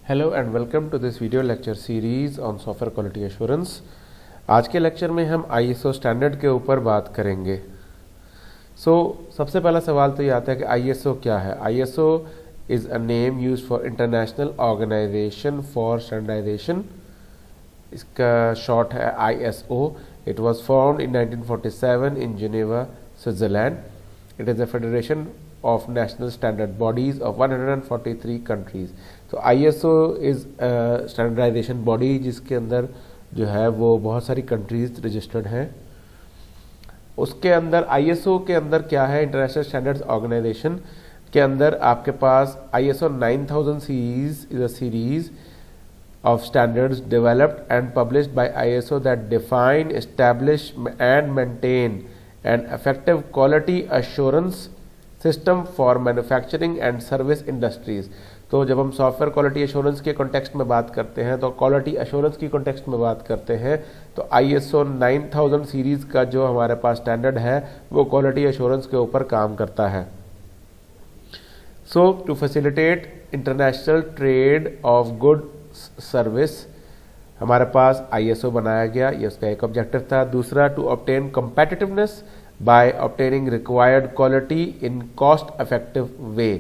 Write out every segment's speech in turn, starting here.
Hello and welcome to this video lecture series on software quality assurance. आज के lecture में हम ISO standard के ऊपर बात करेंगे। सबसे पहला सवाल तो ये आता है कि आईएसओ क्या है। ISO is a name use for international organisation for standardisation. इसका शॉर्ट है ISO. It was formed in 1947 in Geneva, Switzerland. It is a federation of national standard bodies of 143 countries। तो ISO is standardization body जिसके अंदर जो है वो बहुत सारी कंट्रीज रजिस्टर्ड हैं। उसके अंदर ISO के अंदर क्या है, इंटरनेशनल स्टैंडर्ड्स ऑर्गेनाइजेशन के अंदर आपके पास ISO 9000 series is a series of standards developed and published by ISO that define, establish and maintain an effective quality assurance system for manufacturing and service industries. तो जब हम सॉफ्टवेयर क्वालिटी एश्योरेंस के context में बात करते हैं तो quality assurance की कॉन्टेक्स्ट में बात करते हैं तो ISO 9000 सीरीज का जो हमारे पास स्टैंडर्ड है वो क्वालिटी एश्योरेंस के ऊपर काम करता है। To facilitate international trade of good service हमारे पास ISO बनाया गया, ये उसका एक ऑब्जेक्टिव था। दूसरा, to obtain competitiveness by obtaining required quality in cost effective way।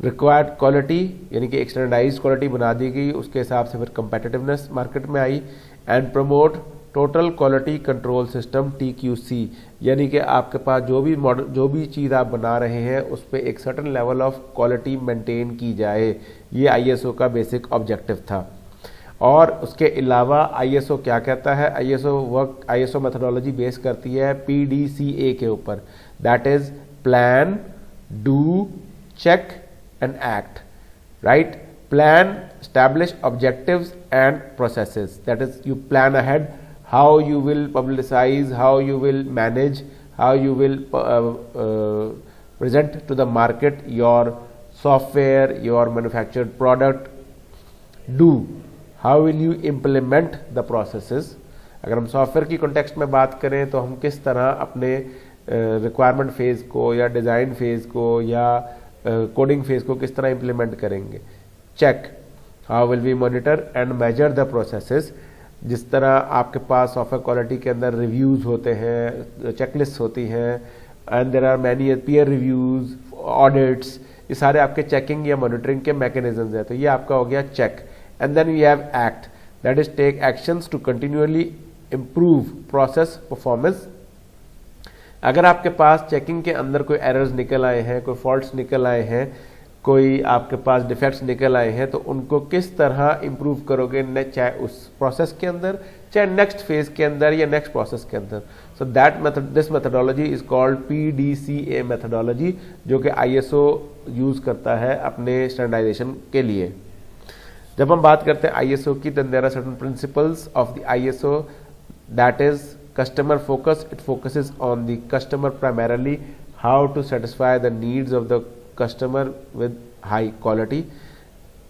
required quality यानी कि एक स्टैंडर्डाइज्ड क्वालिटी बना दी गई, उसके हिसाब से फिर competitiveness मार्केट में आई। And promote total quality control system TQC, यानी कि आपके पास जो भी मॉडल जो भी चीज़ आप बना रहे हैं उस पर एक certain level of quality maintain की जाए, ये ISO का बेसिक ऑब्जेक्टिव था। और उसके अलावा ISO क्या कहता है, ISO मेथोडोलॉजी बेस करती है PDCA के ऊपर, that is plan, do, check and act. Right, plan establish objectives and processes, that is you plan ahead how you will publicise, how you will manage, how you will present to the market your software, your manufactured product. Do, how will you implement the processes. अगर हम software की context में बात करें तो हम किस तरह अपने रिक्वायरमेंट फेज़ को या डिज़ाइन फेज़ को या कोडिंग फेज़ को किस तरह इम्प्लीमेंट करेंगे। Check, how will we monitor and measure the processes. जिस तरह आपके पास सॉफ्टवेयर क्वालिटी के अंदर रिव्यूज़ होते हैं, चेकलिस्ट होती हैं, and there are many peer reviews, audits, ये सारे आपके चेकिंग या मॉनिटरिंग के मैकेनिज्म्स हैं। तो ये आपका हो गया check. And then we have act, that is take actions to continually improve process performance। अगर आपके पास चेकिंग के अंदर कोई एरर्स निकल आए हैं, कोई फॉल्ट्स निकल आए हैं, कोई आपके पास डिफेक्ट्स निकल आए हैं, तो उनको किस तरह इम्प्रूव करोगे, चाहे उस प्रोसेस के अंदर, चाहे नेक्स्ट फेज के अंदर या नेक्स्ट प्रोसेस के अंदर। So this methodology is called PDCA methodology, जो कि ISO यूज करता है अपने स्टैंडर्डाइजेशन के लिए। जब हम बात करते हैं ISO की, then there are certain principles of the ISO, that is customer focus। It focuses on the customer primarily, how to satisfy the needs of the customer with high quality।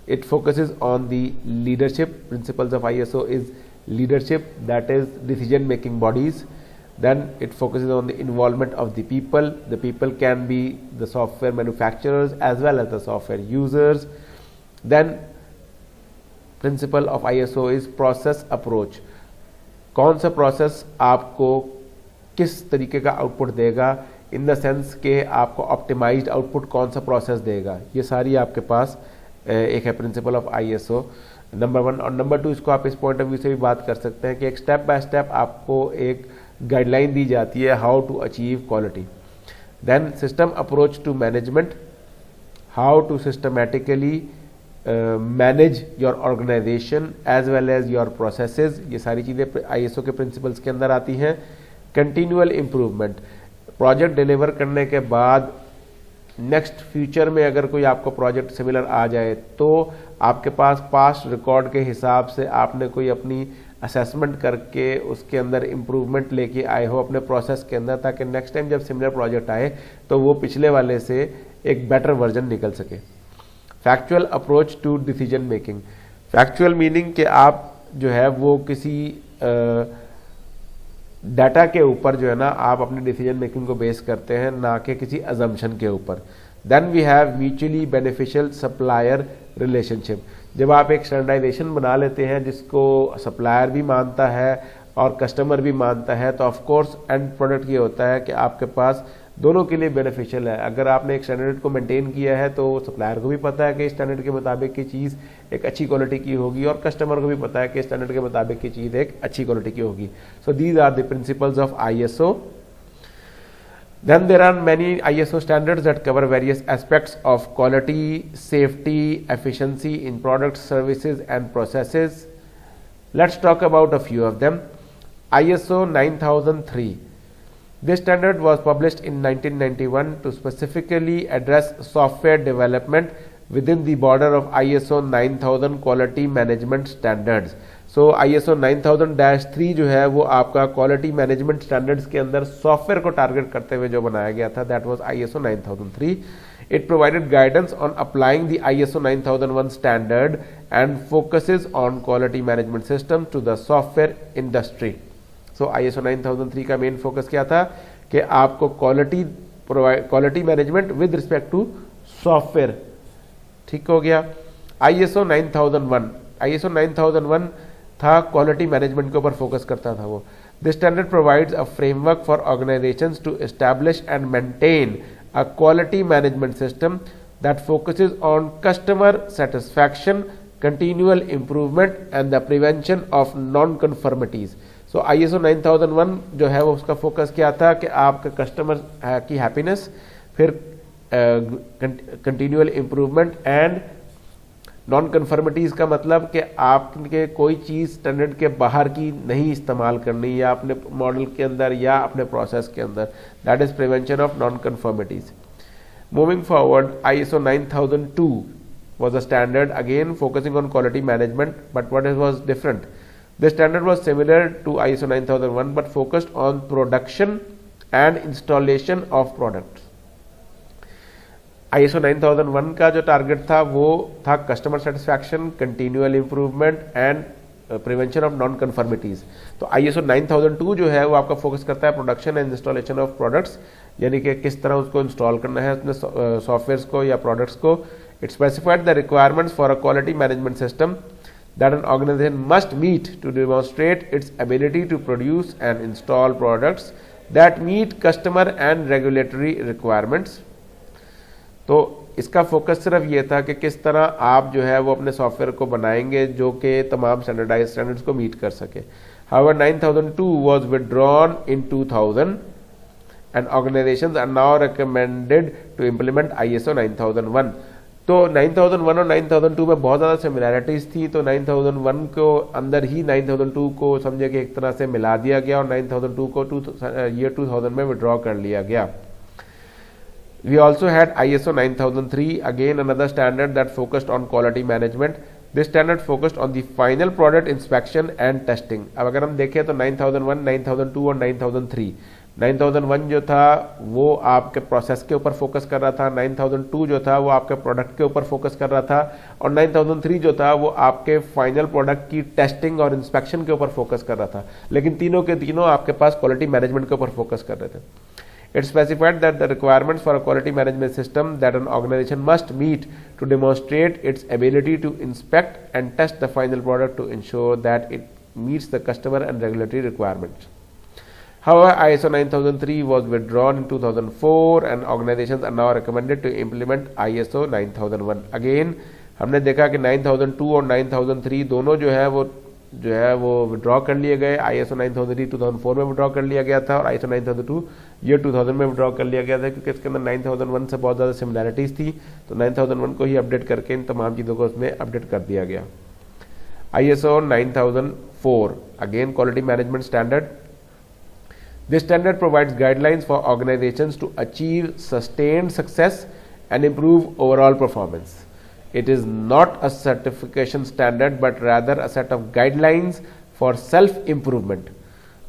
It focuses on the leadership। Principles of ISO is leadership, that is decision making bodies। Then it focuses on the involvement of the people। The people can be the software manufacturers as well as the software users। Then principle of ISO is process approach. कौन सा process आपको किस तरीके का output देगा, in the sense के आपको optimised output कौन सा प्रोसेस देगा, ये सारी आपके पास एक है प्रिंसिपल ऑफ ISO नंबर 1। और नंबर 2, इसको आप इस पॉइंट ऑफ व्यू से भी बात कर सकते हैं कि एक स्टेप बाय स्टेप आपको एक गाइडलाइन दी जाती है how to achieve quality. Then system approach to management, how to systematically manage your organisation as well as your processes, ये सारी चीज़ें ISO के प्रिंसिपल्स के अंदर आती हैं। कंटिन्यूअल इम्प्रूवमेंट, प्रोजेक्ट डिलीवर करने के बाद नेक्स्ट फ्यूचर में अगर कोई आपको प्रोजेक्ट सिमिलर आ जाए तो आपके पास पास्ट रिकॉर्ड के हिसाब से आपने कोई अपनी असेसमेंट करके उसके अंदर इम्प्रूवमेंट लेके आए हो अपने प्रोसेस के अंदर, ताकि नेक्स्ट टाइम जब सिमिलर प्रोजेक्ट आए तो वो पिछले वाले से एक बेटर वर्जन निकल सके। Factual approach to decision making, factual meaning कि आप जो है वो किसी डाटा के ऊपर जो है ना आप अपनी डिसीजन मेकिंग को बेस करते हैं, ना कि किसी अजम्पशन के ऊपर। Then we have mutually beneficial supplier relationship. जब आप एक स्टैंडर्डाइजेशन बना लेते हैं जिसको सप्लायर भी मानता है और कस्टमर भी मानता है, तो ऑफ कोर्स एंड प्रोडक्ट ये होता है कि आपके पास दोनों के लिए बेनिफिशियल है। अगर आपने एक स्टैंडर्ड को मेंटेन किया है तो सप्लायर को भी पता है कि स्टैंडर्ड के मुताबिक की चीज़ एक अच्छी क्वालिटी की होगी और कस्टमर को भी पता है कि स्टैंडर्ड के मुताबिक की चीज़ एक अच्छी क्वालिटी की होगी। So these are the principles of ISO। Then there are many ISO standards that cover various aspects of quality, safety, efficiency in products, services and processes. Let's talk about a few of them. ISO 9003. This standard was published in 1991 to specifically address software development within the border of ISO 9000 quality management standards. So ISO 9000-3 जो है वो आपका quality management standards के अंदर software को target करते हुए जो बनाया गया था, that was ISO 9003. It provided guidance on applying the ISO 9001 standard and focuses on quality management systems to the software industry. So ISO 9003 का मेन फोकस क्या था कि आपको quality management with respect to software, ठीक हो गया। ISO 9001 था quality management के ऊपर फोकस करता था वो। This standard provides a framework for organisations to establish and maintain a quality management system that focuses on customer satisfaction, continual improvement and the prevention of non conformities. So ISO 9001 जो है वो उसका focus क्या था कि आपका customer की happiness, फिर कंटिन्यूअल इंप्रूवमेंट एंड नॉन कन्फर्मिटीज का मतलब कि आपके कोई चीज़ स्टैंडर्ड के बाहर की नहीं इस्तेमाल करनी या अपने मॉडल के अंदर या अपने प्रोसेस के अंदर, that is prevention of non conformities. Moving forward, ISO 9002 was a standard again focusing on quality management, but what was different? This standard was similar to ISO 9001 but focused on production and installation of products. ISO 9001 का जो target था वो था customer satisfaction, continual improvement and prevention of non conformities. तो ISO 9002 जो है वो आपका फोकस करता है production and installation of products, यानी कि किस तरह उसको इंस्टॉल करना है अपने सॉफ्टवेयर को या प्रोडक्ट्स को। It specified the requirements for a quality management system that an organization must meet to demonstrate its ability to produce and install products that meet customer and regulatory requirements. तो इसका focus सिर्फ ये था कि किस तरह आप जो है वो अपने सॉफ्टवेयर को बनाएंगे जो कि तमाम स्टैंडर्डाइज स्टैंडर्ड्स को मीट कर सके। However, 9002 was withdrawn in 2000 and organizations are now recommended to implement ISO 9001. तो 9001 और 9002 में बहुत ज़्यादा सिमिलैरिटीज़ थी, तो 9001 को अंदर ही 9002 को समझे कि एक तरह से मिला दिया गया और 9002 को ईयर 2000 में विड्रॉ कर लिया गया। We also had ISO 9003, again another standard that focused on quality management. This standard focused on the final product inspection and testing. अब अगर हम देखें तो 9001, 9002 और 9003, 9001 जो था वो आपके प्रोसेस के ऊपर फोकस कर रहा था, 9002 जो था वो आपके प्रोडक्ट के ऊपर फोकस कर रहा था और 9003 जो था वो आपके फाइनल प्रोडक्ट की टेस्टिंग और इंस्पेक्शन के ऊपर फोकस कर रहा था, लेकिन तीनों के तीनों आपके पास क्वालिटी मैनेजमेंट के ऊपर फोकस कर रहे थे। It specified that the requirements for a quality management system that an organization must meet to demonstrate its ability to inspect and test the final product to ensure that it meets the customer and regulatory requirements. However, ISO 9003 was withdrawn in 2004 and organizations are now recommended to implement ISO 9001. Again, हमने देखा कि 9002 और 9003 दोनों जो है वो withdraw कर लिए गए। ISO 9003 2004 में विड्रॉ कर लिया गया था और ISO 9002 ईयर 2000 में विड्रॉ कर लिया गया था, क्योंकि इसके अंदर 9001 से बहुत ज़्यादा सिमिलैरिटीज़ थी, तो 9001 को ही अपडेट करके इन तमाम चीज़ों को उसमें अपडेट कर दिया गया। ISO 9004, again quality management standard. This standard provides guidelines for organizations to achieve sustained success and improve overall performance. It is not a certification standard but rather a set of guidelines for self-improvement.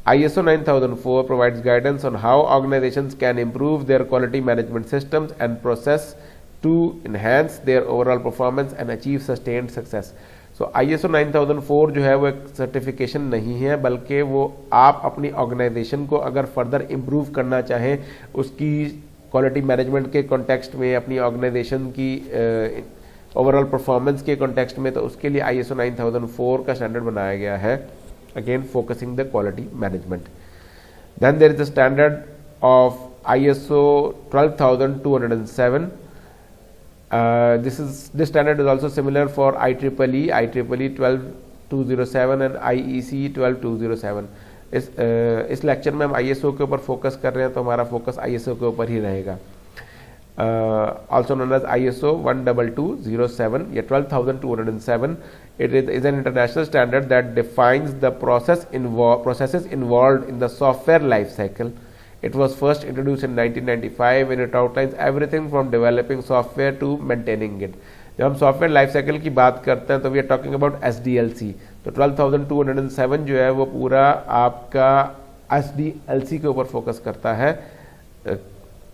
ISO 9004 provides guidance on how organizations can improve their quality management systems and process to enhance their overall performance and achieve sustained success. So ISO 9004 जो है वो एक certification नहीं है, बल्कि वो आप अपनी ऑर्गेनाइजेशन को अगर फर्दर इम्प्रूव करना चाहें, उसकी क्वालिटी मैनेजमेंट के कॉन्टेक्स्ट में, अपनी ऑर्गेनाइजेशन की ओवरऑल परफॉर्मेंस के कॉन्टेक्स्ट में, तो उसके लिए ISO 9004 का स्टैंडर्ड बनाया गया है, again focusing the quality management. Then there is the standard of ISO 12207. This standard is also similar for IEEE 12207 and IEC 12207. इस लेक्चर में हम ISO के ऊपर फोकस कर रहे हैं, तो हमारा फोकस ISO के ऊपर ही रहेगा. Also known as ISO 12207 या 12207. It is an international standard that defines the processes involved in the software life cycle. It was first introduced in 1995 and it outlines everything from developing software to maintaining it. जब हम software life cycle की बात करते हैं तो we are talking about SDLC. तो 12207 जो है वो पूरा आपका SDLC के ऊपर फोकस करता है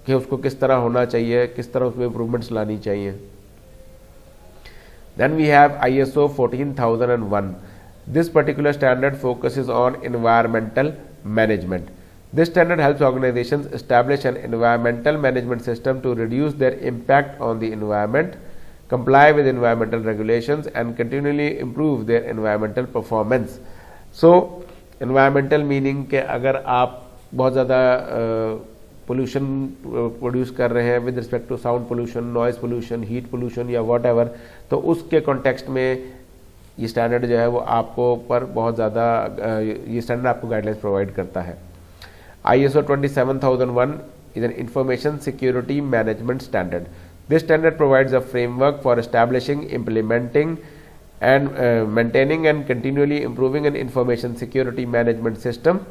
कि उसको किस तरह होना चाहिए, किस तरह उसमें इंप्रूवमेंट्स लानी चाहिए. Then we have ISO 14001. This particular standard focuses on environmental management. This standard helps organizations establish an environmental management system to reduce their impact on the environment, comply with environmental regulations, and continually improve their environmental performance. So, environmental meaning कि अगर आप बहुत ज़्यादा pollution produce कर रहे हैं with respect to sound pollution, noise pollution, heat pollution या whatever, तो उसके कॉन्टेक्स्ट में ये स्टैंडर्ड जो है वो आपको पर बहुत ज़्यादा ये स्टैंडर्ड आपको गाइडलाइंस प्रोवाइड करता है. ISO 27001 is an information security management standard. This standard provides a framework for establishing, implementing, and maintaining and continually improving an information security management system.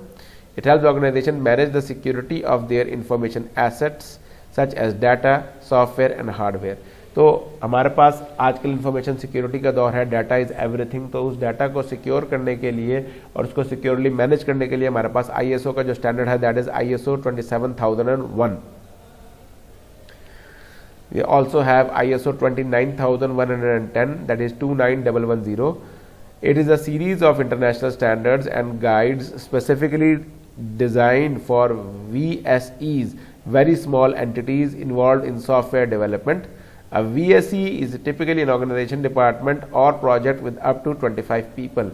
It helps organizations manage the security of their information assets such as data, software, and hardware. तो हमारे पास आजकल information security का दौर है, data is everything. तो उस data को secure करने के लिए और उसको सिक्योरली मैनेज करने के लिए हमारे पास ISO का जो स्टैंडर्ड है that is ISO 27001. We also have ISO 29110 that is 29110. It is a series of international standards and guides specifically designed for VSEs, very small entities involved in software development. A VSE is typically an organization, department or project with up to 25 people.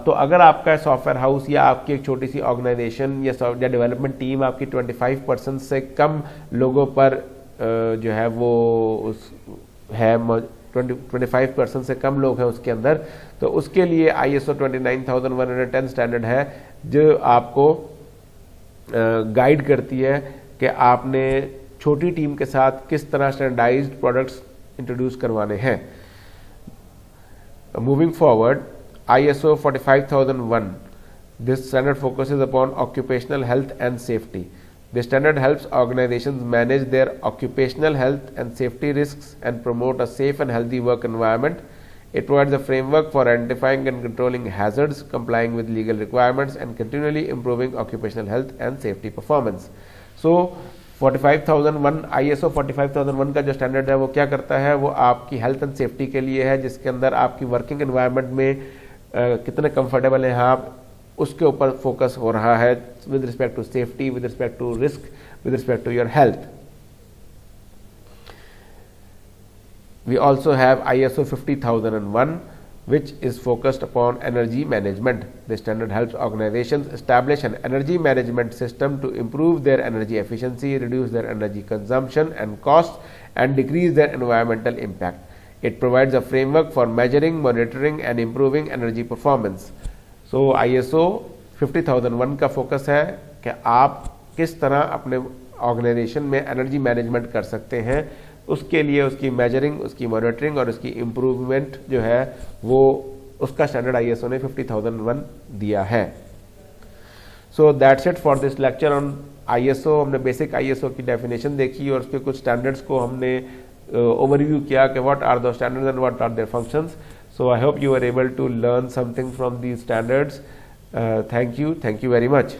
तो अगर आपका software house या आपकी एक छोटी सी organisation या development team आपकी 25% से कम लोगों पर जो है वो है 25% से कम लोग हैं उसके अंदर, तो उसके लिए ISO 29110 स्टैंडर्ड है जो आपको गाइड करती है कि आपने छोटी टीम के साथ किस तरह स्टैंडर्डाइज्ड प्रोडक्ट्स इंट्रोड्यूस करवाने हैं. Moving forward, ISO 45001. This standard focuses upon occupational health and safety. This standard helps organizations manage their occupational health and safety risks and promote a safe and healthy work environment. It provides a framework for identifying and controlling hazards, complying with legal requirements, and continually improving occupational health and safety performance. So, 45001 ISO 45001 का जो standard है वो क्या करता है, वो आपकी health and safety के लिए है, जिसके अंदर आपकी वर्किंग एनवायरनमेंट में कितने कंफर्टेबल हैं आप, उसके ऊपर फोकस हो रहा है with respect to safety, with respect to risk, with respect to your health. We also have ISO 50001 which is focused upon energy management. The standard helps organizations establish an energy management system to improve their energy efficiency, reduce their energy consumption and costs, and decrease their environmental impact. It provides a framework for measuring, monitoring, and improving energy performance. So ISO 50001 का focus है कि आप किस तरह अपने organisation में energy management कर सकते हैं, उसके लिए उसकी मेजरिंग, उसकी मॉनिटरिंग और उसकी इम्प्रूवमेंट जो है वो उसका स्टैंडर्ड ISO ने 50001 दिया है. So that's it for this lecture on ISO. हमने बेसिक ISO की डेफिनेशन देखी और उसके कुछ स्टैंडर्ड्स को हमने ओवरव्यू किया कि what are the standards and what are their functions. So I hope you are able to learn something from these standards. Thank you very much.